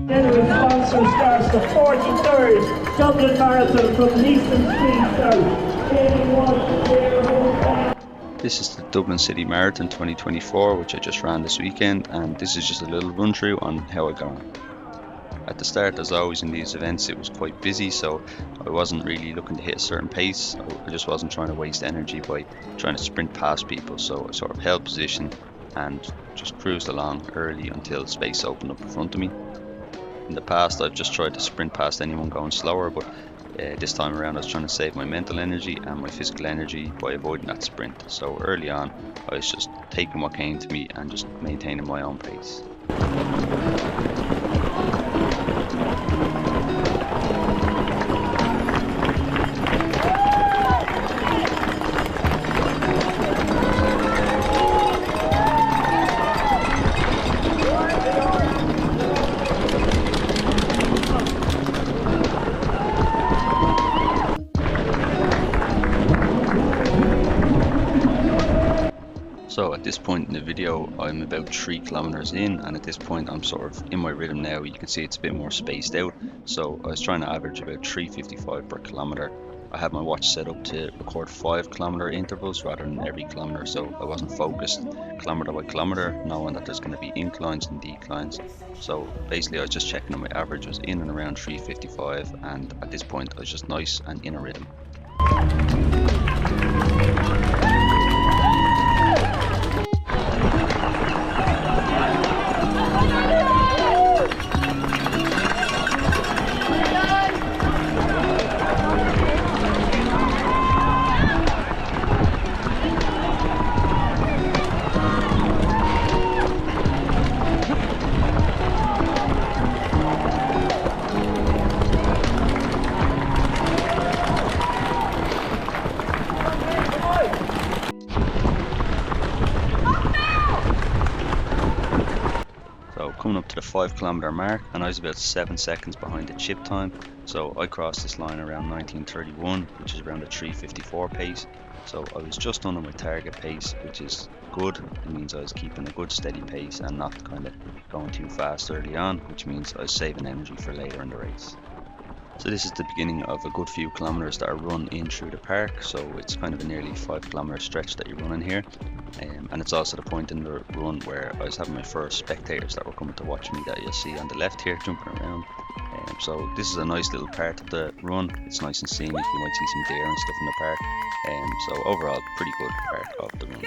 Generous sponsor starts the 43rd Dublin Marathon from Leeson Street South. This is the Dublin City Marathon 2024, which I just ran this weekend, and this is just a little run through on how I got on. At the start, as always in these events, it was quite busy, so I wasn't really looking to hit a certain pace. I just wasn't trying to waste energy by trying to sprint past people, so I sort of held position and just cruised along early until space opened up in front of me. In the past, I've just tried to sprint past anyone going slower, but this time around I was trying to save my mental energy and my physical energy by avoiding that sprint. So early on, I was just taking what came to me and just maintaining my own pace. So at this point in the video, I'm about 3 kilometers in, and at this point I'm sort of in my rhythm now. You can see it's a bit more spaced out, so I was trying to average about 3:55 per kilometer. I had my watch set up to record 5 kilometer intervals rather than every kilometer, so I wasn't focused kilometer by kilometer, knowing that there's going to be inclines and declines. So basically I was just checking that my average was in and around 3:55, and at this point I was just nice and in a rhythm. Coming up to the 5 kilometer mark, and I was about 7 seconds behind the chip time, so I crossed this line around 19:31, which is around a 3:54 pace. So I was just under my target pace, which is good. It means I was keeping a good steady pace and not kind of going too fast early on, which means I was saving energy for later in the race. So this is the beginning of a good few kilometers that are run in through the park, so it's kind of a nearly 5 kilometer stretch that you're running here. And it's also the point in the run where I was having my first spectators that were coming to watch me, that you'll see on the left here jumping around. So this is a nice little part of the run. It's nice and scenic. You might see some deer and stuff in the park. So overall, pretty good part of the run.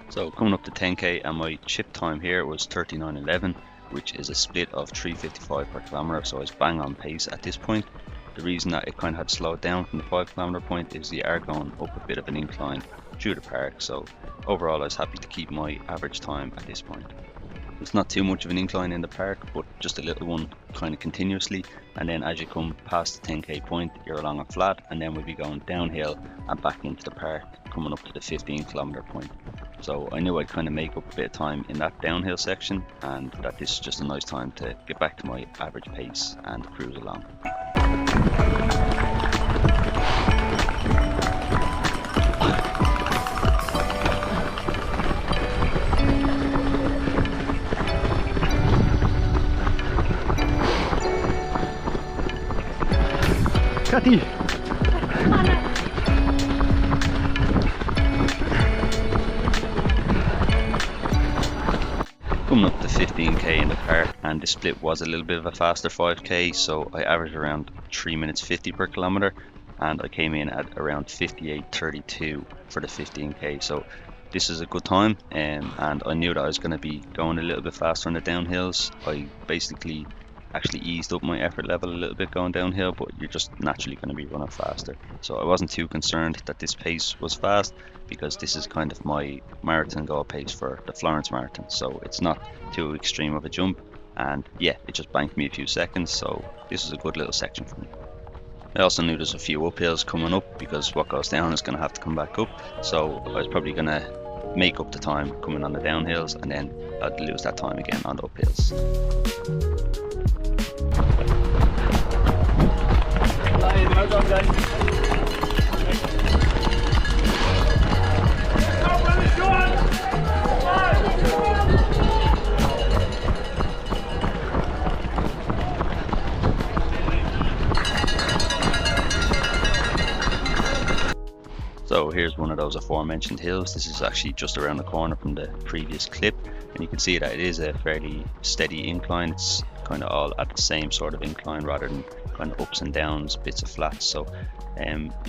So coming up to 10k, and my chip time here was 39:11, which is a split of 3:55 per kilometer, so I was bang on pace at this point. The reason that it kind of had slowed down from the 5 kilometer point is the are going up a bit of an incline through the park, so overall I was happy to keep my average time at this point. It's not too much of an incline in the park, but just a little one kind of continuously, and then as you come past the 10k point, you're along a flat, and then we'll be going downhill and back into the park, coming up to the 15 kilometer point. So I knew I'd kind of make up a bit of time in that downhill section, and that this is just a nice time to get back to my average pace and cruise along. Katy! Coming up to 15k in the park, and and the split was a little bit of a faster 5k, so I averaged around 3 minutes 50 per kilometer, and I came in at around 58:32 for the 15k. So this is a good time, and I knew that I was going to be going a little bit faster on the downhills. I basically actually eased up my effort level a little bit going downhill, but you're just naturally going to be running faster. So I wasn't too concerned that this pace was fast, because this is kind of my marathon goal pace for the Florence Marathon, so it's not too extreme of a jump. And yeah, it just banked me a few seconds, so this is a good little section for me. I also knew there's a few uphills coming up, because what goes down is going to have to come back up, so I was probably going to make up the time coming on the downhills, and then I'd lose that time again on the uphills. Well done, guys. So here's one of those aforementioned hills. This is actually just around the corner from the previous clip, and you can see that it is a fairly steady incline. It's kind of all at the same sort of incline rather than kind of ups and downs, bits of flats. So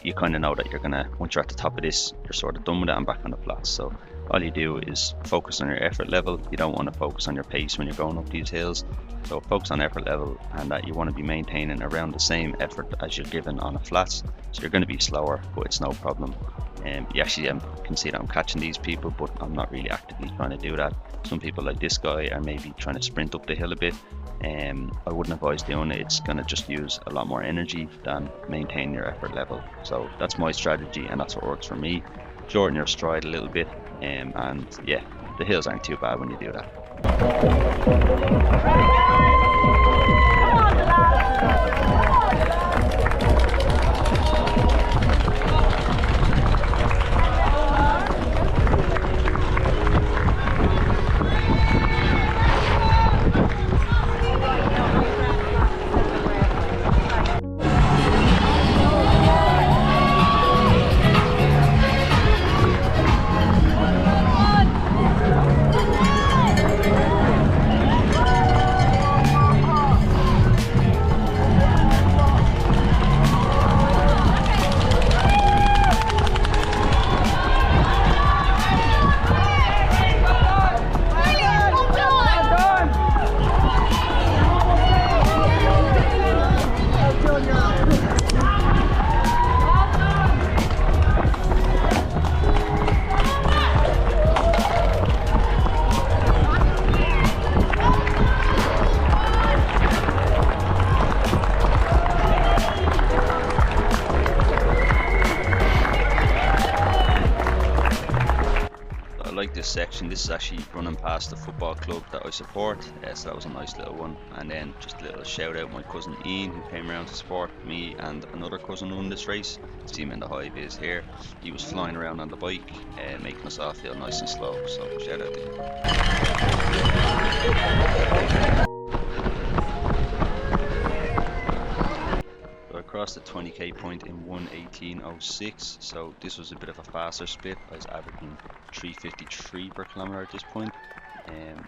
you kind of know that you're gonna, once you're at the top of this, you're sort of done with it and back on the flats. So all you do is focus on your effort level. You don't want to focus on your pace when you're going up these hills. So focus on effort level, and that you want to be maintaining around the same effort as you're given on a flats. So you're going to be slower, but it's no problem. You actually can see that I'm catching these people, but I'm not really actively trying to do that. Some people like this guy are maybe trying to sprint up the hill a bit. I wouldn't advise doing it. It's going to just use a lot more energy than maintain your effort level. So that's my strategy, and that's what works for me. Shorten your stride a little bit, and yeah, the hills aren't too bad when you do that. This section, this is actually running past the football club that I support, so that was a nice little one. And then just a little shout out my cousin Ian, who came around to support me and another cousin who won this race. See him in the high vis here. He was flying around on the bike, making us all feel nice and slow, so shout out to him. Across the 20k point in 1:18:06, so this was a bit of a faster split. I was averaging 3:53 per kilometer at this point,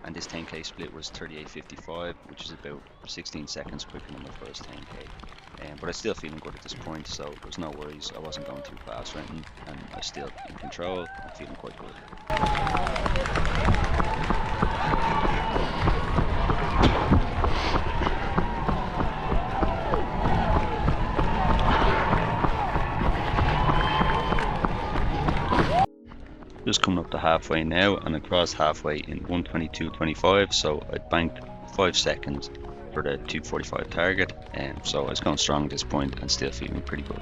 and this 10k split was 38:55, which is about 16 seconds quicker than my first 10k. But I'm still feeling good at this point, so there's no worries. I wasn't going too fast or anything, and I'm still in control. I'm feeling quite good. Just coming up to halfway now, and across halfway in 1:22:25, so I banked 5 seconds for the 2:45 target, and so I was going strong at this point and still feeling pretty good.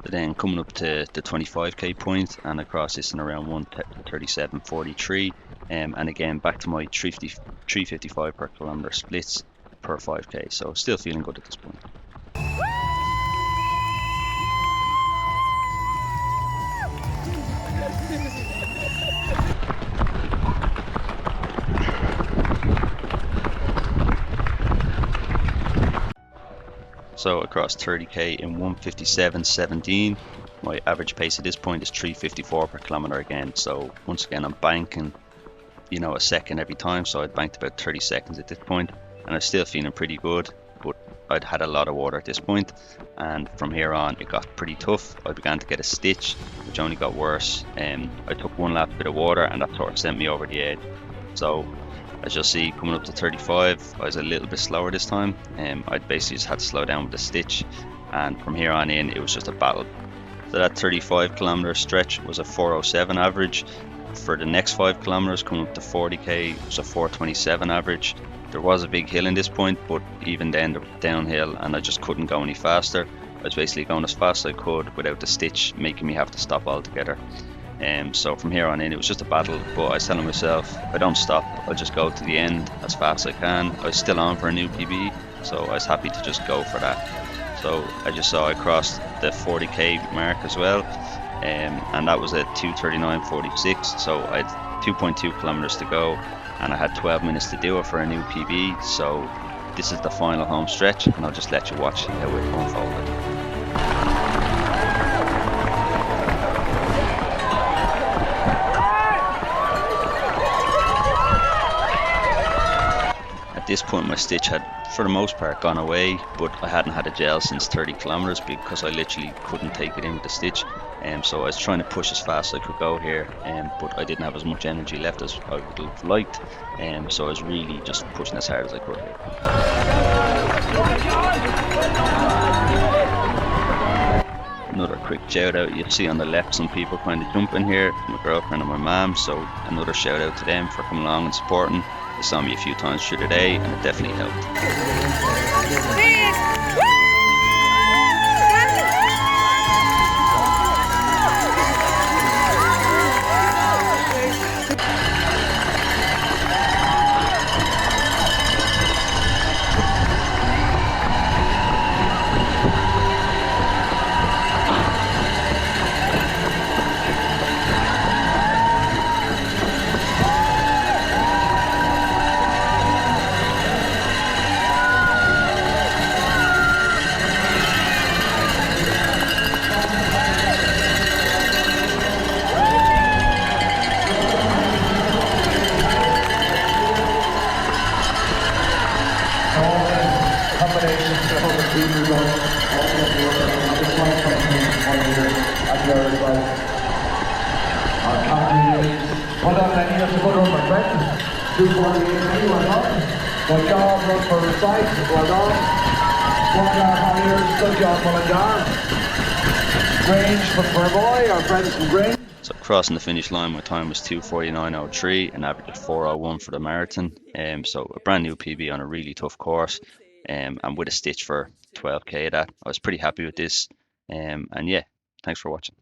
But then coming up to the 25k point, and across this in around 1:37:43, and again back to my 3:55 per kilometer splits per 5k, so still feeling good at this point. So across 30k in 1:57:17, My average pace at this point is 3:54 per kilometer again. So once again, I'm banking, a second every time. So I'd banked about 30 seconds at this point, and I'm still feeling pretty good. But I'd had a lot of water at this point, and from here on it got pretty tough. I began to get a stitch, which only got worse. I took one last bit of water, and that sort of sent me over the edge. So as you'll see, coming up to 35, I was a little bit slower this time. I'd basically just had to slow down with the stitch, and from here on in, it was just a battle. So that 35 kilometer stretch was a 4:07 average. For the next 5 kilometers, coming up to 40k, it was a 4:27 average. There was a big hill in this point, but even then, the downhill, and I just couldn't go any faster. I was basically going as fast as I could without the stitch making me have to stop altogether. So from here on in, it was just a battle, but I was telling myself, if I don't stop, I'll just go to the end as fast as I can. I was still on for a new PB, so I was happy to just go for that. So I just saw I crossed the 40k mark as well, and that was at 2:39:46. So I had 2.2 kilometers to go, and I had 12 minutes to do it for a new PB. So this is the final home stretch, and I'll just let you watch how it unfolded. At this point, my stitch had, for the most part, gone away, but I hadn't had a gel since 30 kilometers because I literally couldn't take it in with the stitch. So I was trying to push as fast as I could go here, but I didn't have as much energy left as I would have liked. So I was really just pushing as hard as I could here. Another quick shout out, you'll see on the left some people kind of jumping here, my girlfriend and my mum, so another shout out to them for coming along and supporting. They saw me a few times through the day, and it definitely helped. Well done, Lenny. That's a good run, my friend. 2:48, well done. Good job, run for the side. Well done. Well done, Holliers. Good job, Mullingar. Grange for a boy, our friends from Grange. So crossing the finish line, my time was 2:49:03, an average of 4:01 for the marathon. So a brand new PB on a really tough course, and with a stitch for 12k of that. I was pretty happy with this. And yeah, thanks for watching.